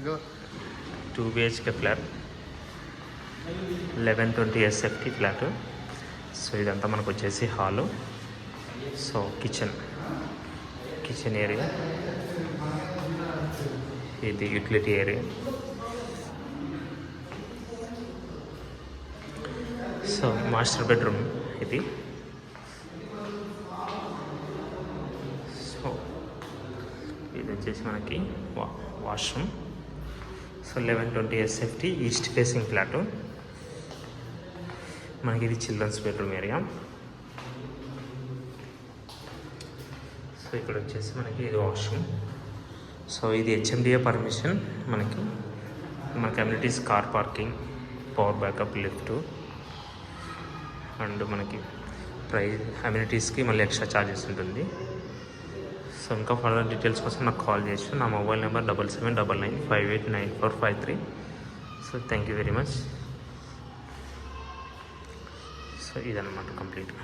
2 BHK flat, 1120 SFT flat. So ఇదంతా మనకు వచ్చేసి హాలు. సో కిచెన్ ఏరియా, ఇది utility area. So master bedroom ఇది. సో ఇది వచ్చేసి మనకి washroom. So 1120 SFT east facing flat. మనకి ఇది చిల్డ్రన్స్ బెడ్రూమ్ ఏరియా. సో ఇక్కడ వచ్చేసి మనకి ఇది వాష్రూమ్. సో ఇది HMDA పర్మిషన్. మన communities car parking, power backup, lift, and మనకి అమ్యూనిటీస్కి మళ్ళీ ఎక్స్ట్రా ఛార్జెస్ ఉంటుంది. సో ఇంకా ఫర్దర్ డీటెయిల్స్ కోసం నాకు కాల్ చేయొచ్చు. నా mobile number 7799589453. So thank you very much. So ఇదన్నమాట కంప్లీట్గా.